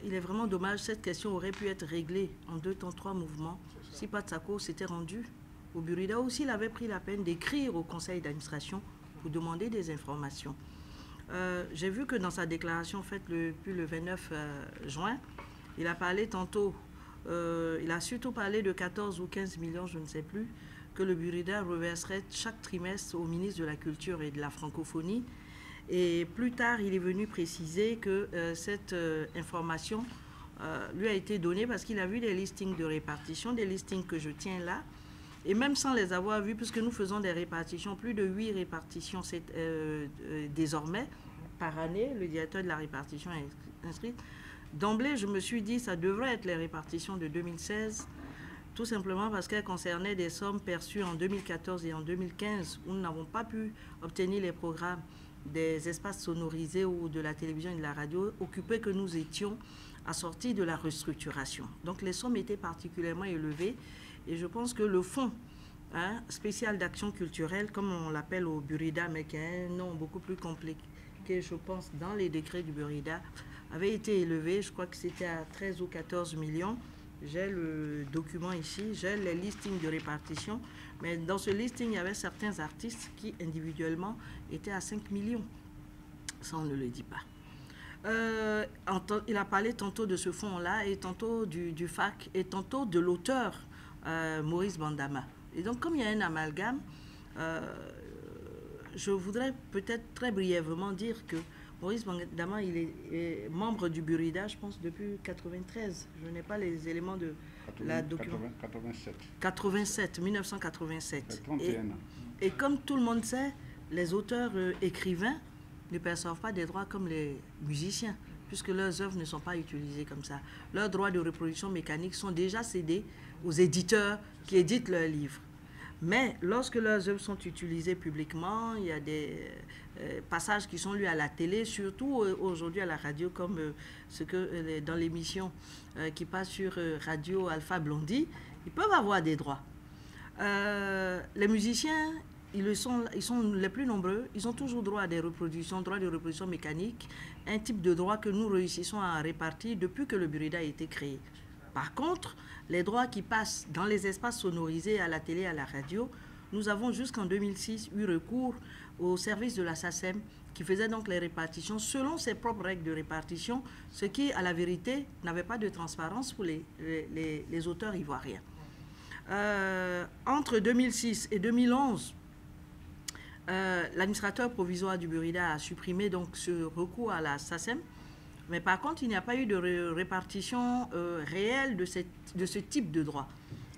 Il est vraiment dommage, cette question aurait pu être réglée en 2 temps, 3 mouvements si Patsako s'était rendu au Burida ou s'il avait pris la peine d'écrire au conseil d'administration pour demander des informations. J'ai vu que dans sa déclaration faite depuis le 29 juin, il a parlé tantôt, il a surtout parlé de 14 ou 15 millions, je ne sais plus, que le Burida reverserait chaque trimestre au ministre de la Culture et de la Francophonie. Et plus tard, il est venu préciser que cette information lui a été donnée parce qu'il a vu des listings de répartition, des listings que je tiens là. Et même sans les avoir vus, puisque nous faisons des répartitions, plus de 8 répartitions désormais par année, le directeur de la répartition est inscrit. D'emblée, je me suis dit ça devrait être les répartitions de 2016, tout simplement parce qu'elles concernaient des sommes perçues en 2014 et en 2015 où nous n'avons pas pu obtenir les programmes des espaces sonorisés ou de la télévision et de la radio, occupés que nous étions assortis de la restructuration. Donc les sommes étaient particulièrement élevées et je pense que le fonds spécial d'action culturelle, comme on l'appelle au Burida, mais qui a un nom beaucoup plus compliqué, je pense, dans les décrets du Burida, avait été élevé, je crois que c'était à 13 ou 14 millions. J'ai le document ici, j'ai les listings de répartition, mais dans ce listing, il y avait certains artistes qui, individuellement, étaient à 5 millions. Ça, on ne le dit pas. Il a parlé tantôt de ce fonds-là, et tantôt du FAC, et tantôt de l'auteur, Maurice Bandama. Et donc, comme il y a un amalgame, je voudrais peut-être très brièvement dire que Maurice Bandama, il est membre du Burida, je pense, depuis 1993. Je n'ai pas les éléments de la document. 1987. Et comme tout le monde sait, les auteurs écrivains ne perçoivent pas des droits comme les musiciens, puisque leurs œuvres ne sont pas utilisées comme ça. Leurs droits de reproduction mécanique sont déjà cédés aux éditeurs qui éditent leurs livres. Mais lorsque leurs œuvres sont utilisées publiquement, il y a des passages qui sont lus à la télé, surtout aujourd'hui à la radio, comme ce que dans l'émission qui passe sur Radio Alpha Blondie, ils peuvent avoir des droits. Les musiciens, ils sont les plus nombreux, ils ont toujours droit à des reproductions, droit de reproduction mécanique, un type de droit que nous réussissons à répartir depuis que le Burida a été créé. Par contre, les droits qui passent dans les espaces sonorisés à la télé et à la radio, nous avons jusqu'en 2006 eu recours au service de la SACEM qui faisait donc les répartitions selon ses propres règles de répartition, ce qui, à la vérité, n'avait pas de transparence pour les auteurs ivoiriens. Entre 2006 et 2011, l'administrateur provisoire du Burida a supprimé donc ce recours à la SACEM. Mais par contre, il n'y a pas eu de répartition réelle de ce type de droit.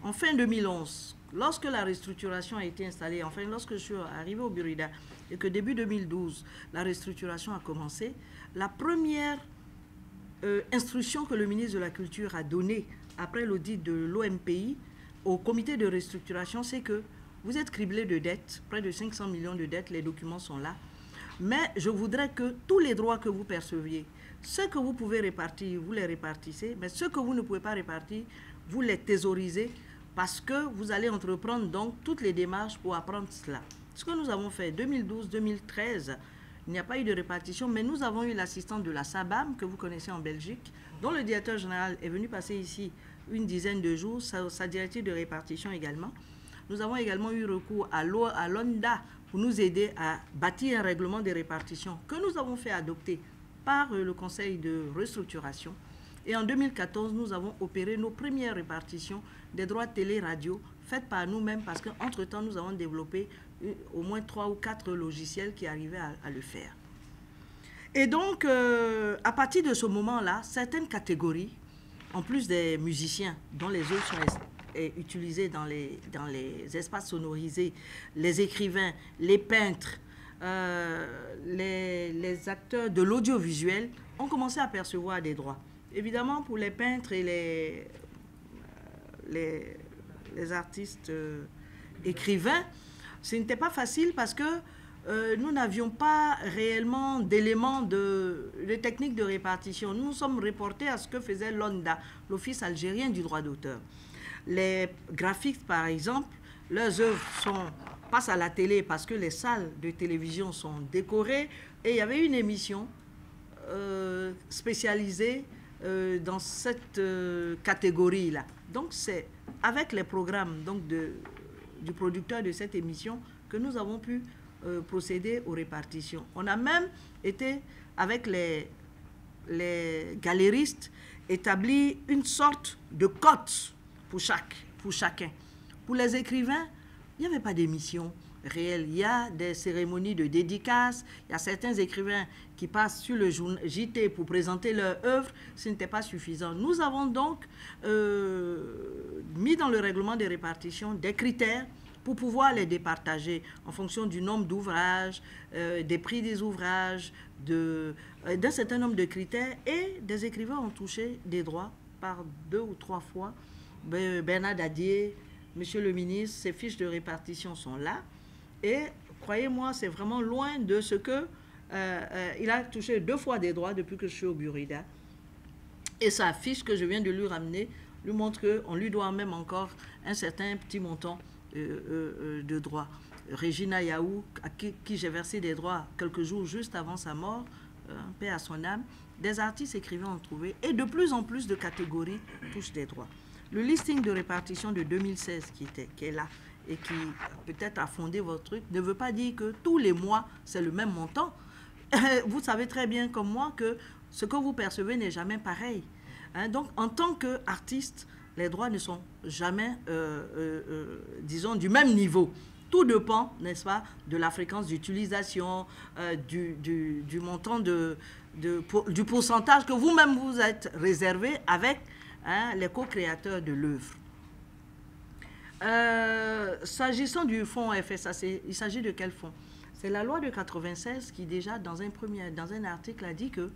En fin 2011, lorsque la restructuration a été installée, enfin lorsque je suis arrivé au Burida et que début 2012, la restructuration a commencé, la première instruction que le ministre de la Culture a donnée après l'audit de l'OMPI au comité de restructuration, c'est que vous êtes criblé de dettes, près de 500 millions de dettes, les documents sont là, mais je voudrais que tous les droits que vous perceviez, ceux que vous pouvez répartir, vous les répartissez, mais ceux que vous ne pouvez pas répartir, vous les thésaurisez parce que vous allez entreprendre donc toutes les démarches pour apprendre cela. Ce que nous avons fait 2012-2013, il n'y a pas eu de répartition, mais nous avons eu l'assistante de la SABAM, que vous connaissez en Belgique, dont le directeur général est venu passer ici une dizaine de jours, sa directive de répartition également. Nous avons également eu recours à l'ONDA pour nous aider à bâtir un règlement de répartition que nous avons fait adopter par le conseil de restructuration. Et en 2014, nous avons opéré nos premières répartitions des droits télé-radio faites par nous-mêmes parce qu'entre-temps, nous avons développé au moins 3 ou 4 logiciels qui arrivaient à le faire. Et donc, à partir de ce moment-là, certaines catégories, en plus des musiciens dont les œuvres sont utilisées dans les espaces sonorisés, les écrivains, les peintres, les acteurs de l'audiovisuel ont commencé à percevoir des droits. Évidemment, pour les peintres et les artistes écrivains, ce n'était pas facile parce que nous n'avions pas réellement d'éléments de techniques de répartition. Nous sommes reportés à ce que faisait l'ONDA, l'Office algérien du droit d'auteur. Les graphistes, par exemple, leurs œuvres passent à la télé parce que les salles de télévision sont décorées. Et il y avait une émission spécialisée dans cette catégorie-là. Donc, c'est avec les programmes donc, du producteur de cette émission que nous avons pu procéder aux répartitions. On a même été, avec les galéristes, établi une sorte de cote pour chacun. Pour les écrivains, il n'y avait pas d'émission réelle. Il y a des cérémonies de dédicaces. Il y a certains écrivains qui passent sur le JT pour présenter leur œuvre. Ce n'était pas suffisant. Nous avons donc mis dans le règlement des répartitions des critères pour pouvoir les départager en fonction du nombre d'ouvrages, des prix des ouvrages, d'un certain nombre de critères. Et des écrivains ont touché des droits par 2 ou 3 fois. Bernard Dadier, Monsieur le ministre, ces fiches de répartition sont là. Et croyez-moi, c'est vraiment loin de ce que... il a touché 2 fois des droits depuis que je suis au Burida. Et sa fiche que je viens de lui ramener lui montre qu'on lui doit même encore un certain petit montant de droits. Regina Yaou, à qui j'ai versé des droits quelques jours juste avant sa mort, paix à son âme, des artistes écrivains ont trouvé, et de plus en plus de catégories touchent des droits. Le listing de répartition de 2016 qui est là et qui peut-être a fondé votre truc ne veut pas dire que tous les mois c'est le même montant. Vous savez très bien comme moi que ce que vous percevez n'est jamais pareil. Donc en tant qu'artiste, les droits ne sont jamais, disons, du même niveau. Tout dépend, n'est-ce pas, de la fréquence d'utilisation, du montant, du pourcentage que vous-même vous êtes réservé avec les co-créateurs de l'œuvre. S'agissant du fonds FSAC, il s'agit de quel fonds? C'est la loi de 96 qui déjà, dans un article, a dit que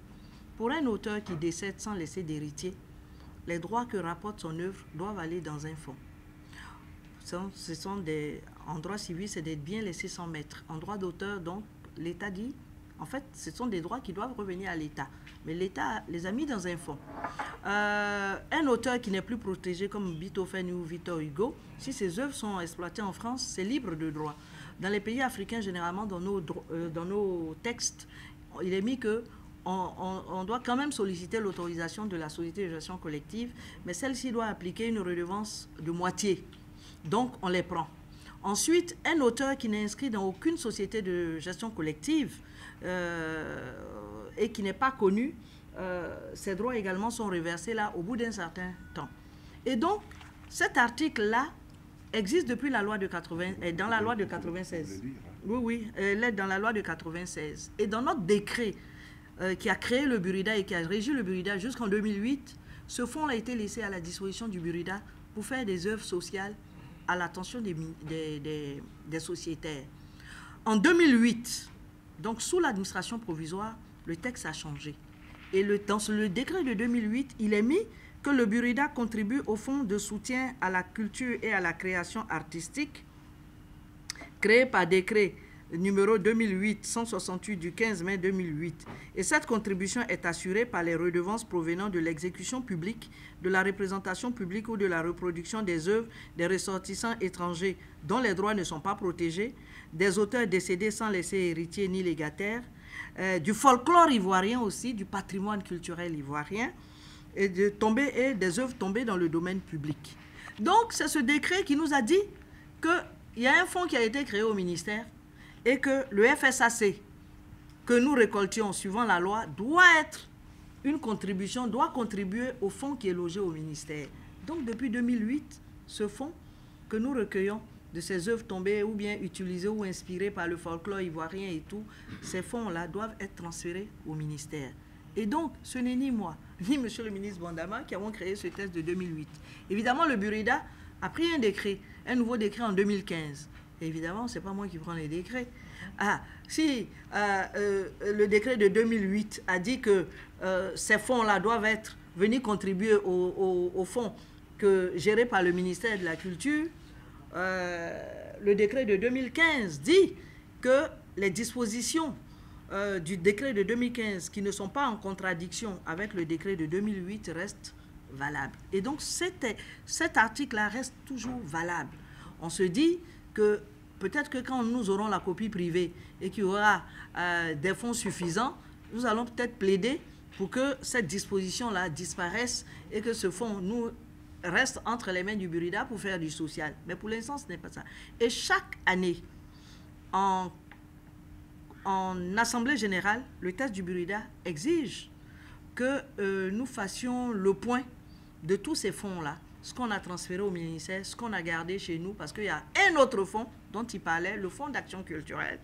pour un auteur qui décède sans laisser d'héritier, les droits que rapporte son œuvre doivent aller dans un fonds. En droit civil, c'est d'être bien laissé sans maître. En droit d'auteur, donc, l'État dit, en fait, ce sont des droits qui doivent revenir à l'État. Mais l'État les a mis dans un fonds. Un auteur qui n'est plus protégé comme Beethoven ou Victor Hugo, si ses œuvres sont exploitées en France, c'est libre de droit. Dans les pays africains, généralement, dans nos textes, il est mis que on doit quand même solliciter l'autorisation de la société de gestion collective, mais celle-ci doit appliquer une redevance de moitié. Donc, on les prend. Ensuite, un auteur qui n'est inscrit dans aucune société de gestion collective et qui n'est pas connu, ses droits également sont reversés là au bout d'un certain temps. Et donc, cet article-là existe depuis la loi de dans la loi de 96. Oui, elle est dans la loi de 96. Et dans notre décret qui a créé le Burida et qui a régi le Burida jusqu'en 2008, ce fonds a été laissé à la disposition du Burida pour faire des œuvres sociales à l'attention des sociétaires. En 2008, donc sous l'administration provisoire, le texte a changé. Et dans le décret de 2008, il est mis que le Burida contribue au fonds de soutien à la culture et à la création artistique, créé par décret numéro 2008-168 du 15 mai 2008. Et cette contribution est assurée par les redevances provenant de l'exécution publique, de la représentation publique ou de la reproduction des œuvres des ressortissants étrangers dont les droits ne sont pas protégés, des auteurs décédés sans laisser héritier ni légataire, du folklore ivoirien aussi, du patrimoine culturel ivoirien, et des œuvres tombées dans le domaine public. Donc, c'est ce décret qui nous a dit qu'il y a un fonds qui a été créé au ministère et que le FSAC que nous récoltions suivant la loi doit contribuer au fonds qui est logé au ministère. Donc, depuis 2008, ce fonds que nous recueillons de ces œuvres tombées ou bien utilisées ou inspirées par le folklore ivoirien et tout, ces fonds-là doivent être transférés au ministère. Et donc, ce n'est ni moi, ni Monsieur le ministre Bondama qui avons créé ce texte de 2008. Évidemment, le Burida a pris un nouveau décret en 2015. Et évidemment, ce n'est pas moi qui prends les décrets. Si le décret de 2008 a dit que ces fonds-là doivent venir contribuer au fonds géré par le ministère de la Culture, le décret de 2015 dit que les dispositions du décret de 2015 qui ne sont pas en contradiction avec le décret de 2008 restent valables. Et donc cet article-là reste toujours valable. On se dit que peut-être que quand nous aurons la copie privée et qu'il y aura des fonds suffisants, nous allons peut-être plaider pour que cette disposition-là disparaisse et que ce fonds nous reste entre les mains du Burida pour faire du social. Mais pour l'instant, ce n'est pas ça. Et chaque année, en Assemblée générale, le texte du Burida exige que nous fassions le point de tous ces fonds-là, ce qu'on a transféré au ministère, ce qu'on a gardé chez nous, parce qu'il y a un autre fonds dont il parlait, le fonds d'action culturelle,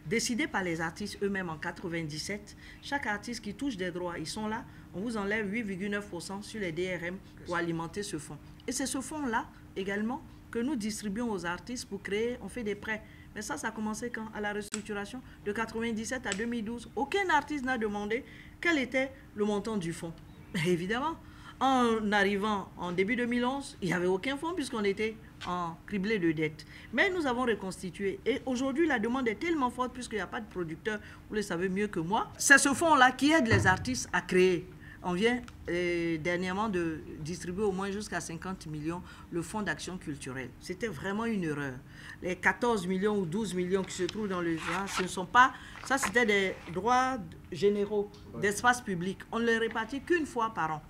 décidé par les artistes eux-mêmes en 97. Chaque artiste qui touche des droits, ils sont là, on vous enlève 8,9% sur les DRM pour alimenter ce fonds. Et c'est ce fonds-là également que nous distribuons aux artistes pour créer, on fait des prêts. Mais ça a commencé quand? À la restructuration de 97 à 2012. Aucun artiste n'a demandé quel était le montant du fonds. Mais évidemment, en arrivant en début 2011, il n'y avait aucun fonds puisqu'on était en criblé de dettes. Mais nous avons reconstitué. Et aujourd'hui, la demande est tellement forte puisqu'il n'y a pas de producteurs, vous le savez mieux que moi. C'est ce fonds-là qui aide les artistes à créer. On vient dernièrement de distribuer au moins jusqu'à 50 millions le fonds d'action culturelle. C'était vraiment une erreur. Les 14 millions ou 12 millions qui se trouvent dans le droit, ce ne sont pas... Ça, c'était des droits généraux d'espace public. On ne les répartit qu'une fois par an.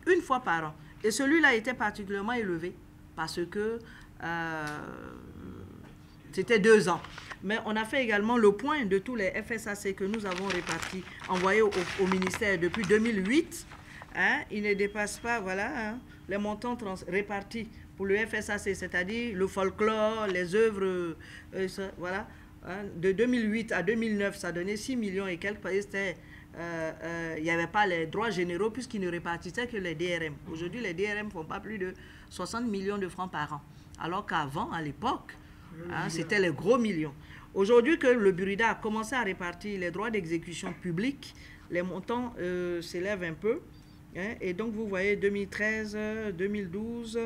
Une fois par an. Et celui-là était particulièrement élevé parce que c'était 2 ans. Mais on a fait également le point de tous les FSAC que nous avons répartis, envoyés au ministère depuis 2008. Hein, ils ne dépassent pas, voilà, hein, les montants répartis pour le FSAC, c'est-à-dire le folklore, les œuvres, voilà. Hein, de 2008 à 2009, ça donnait 6 millions et quelques, parce que il n'y avait pas les droits généraux puisqu'ils ne répartissaient que les DRM. Aujourd'hui, les DRM ne font pas plus de 60 millions de francs par an. Alors qu'avant, à l'époque, hein, c'était les gros millions. Aujourd'hui que le Burida a commencé à répartir les droits d'exécution publique, les montants s'élèvent un peu. Hein, et donc, vous voyez 2013, 2012,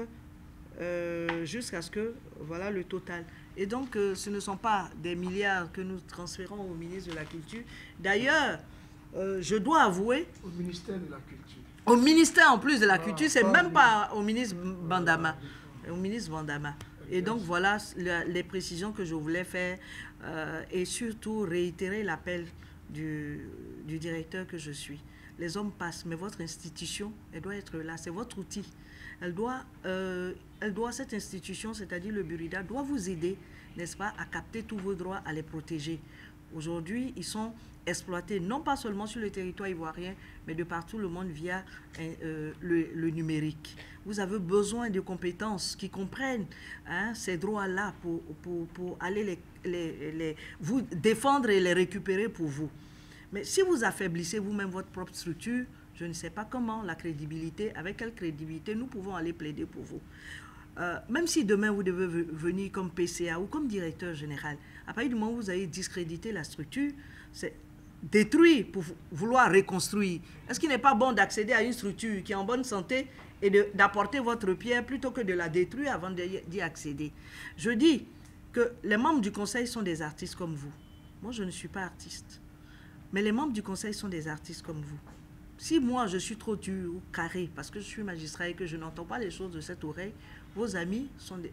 jusqu'à ce que, voilà le total. Et donc, ce ne sont pas des milliards que nous transférons au ministre de la Culture. D'ailleurs, je dois avouer... Au ministère de la Culture. Au ministère en plus de la Culture, c'est même pas au ministre Bandama. Au ministre Bandama. Et donc voilà les précisions que je voulais faire et surtout réitérer l'appel du directeur que je suis. Les hommes passent, mais votre institution, elle doit être là, c'est votre outil. Cette institution, c'est-à-dire le Burida, doit vous aider, n'est-ce pas, à capter tous vos droits, à les protéger. Aujourd'hui, ils sont exploités non pas seulement sur le territoire ivoirien, mais de partout le monde via le numérique. Vous avez besoin de compétences qui comprennent hein, ces droits-là pour aller vous défendre et les récupérer pour vous. Mais si vous affaiblissez vous-même votre propre structure, je ne sais pas comment, la crédibilité, avec quelle crédibilité nous pouvons aller plaider pour vous. Même si demain vous devez venir comme PCA ou comme directeur général, à partir du moment où vous avez discrédité la structure, c'est détruire pour vouloir reconstruire. Est-ce qu'il n'est pas bon d'accéder à une structure qui est en bonne santé et d'apporter votre pierre plutôt que de la détruire avant d'y accéder? Je dis que les membres du conseil sont des artistes comme vous. Moi, je ne suis pas artiste. Mais les membres du conseil sont des artistes comme vous. Si moi, je suis trop dur ou carré parce que je suis magistrat et que je n'entends pas les choses de cette oreille, vos amis,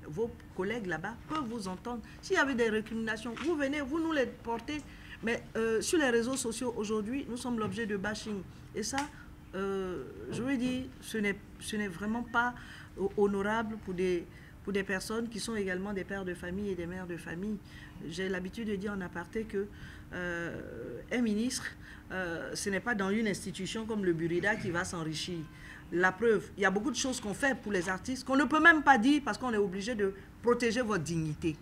vos collègues là-bas peuvent vous entendre. S'il y avait des récriminations, vous venez, vous nous les portez. Mais sur les réseaux sociaux, aujourd'hui, nous sommes l'objet de bashing. Et ça, je veux dire, ce n'est vraiment pas honorable pour des personnes qui sont également des pères de famille et des mères de famille. J'ai l'habitude de dire en aparté que un ministre, ce n'est pas dans une institution comme le Burida qui va s'enrichir. La preuve, il y a beaucoup de choses qu'on fait pour les artistes qu'on ne peut même pas dire parce qu'on est obligé de protéger votre dignité.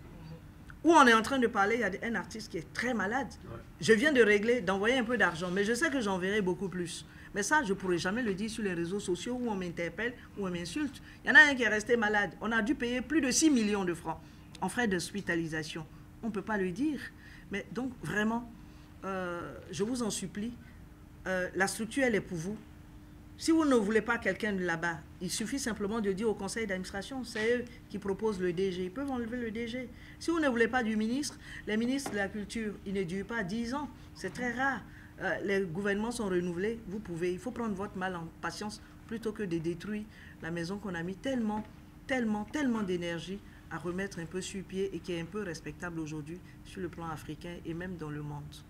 Où on est en train de parler, il y a un artiste qui est très malade. Ouais. Je viens de régler, d'envoyer un peu d'argent, mais je sais que j'enverrai beaucoup plus. Mais ça, je ne pourrai jamais le dire sur les réseaux sociaux où on m'interpelle, où on m'insulte. Il y en a un qui est resté malade. On a dû payer plus de 6 millions de francs en frais d'hospitalisation. On ne peut pas le dire. Mais donc, vraiment, je vous en supplie, la structure, elle est pour vous. Si vous ne voulez pas quelqu'un de là-bas, il suffit simplement de dire au conseil d'administration, c'est eux qui proposent le DG. Ils peuvent enlever le DG. Si vous ne voulez pas du ministre, les ministres de la Culture, ils ne durent pas 10 ans. C'est très rare. Les gouvernements sont renouvelés. Vous pouvez. Il faut prendre votre mal en patience plutôt que de détruire la maison qu'on a mis tellement d'énergie à remettre un peu sur pied et qui est un peu respectable aujourd'hui sur le plan africain et même dans le monde.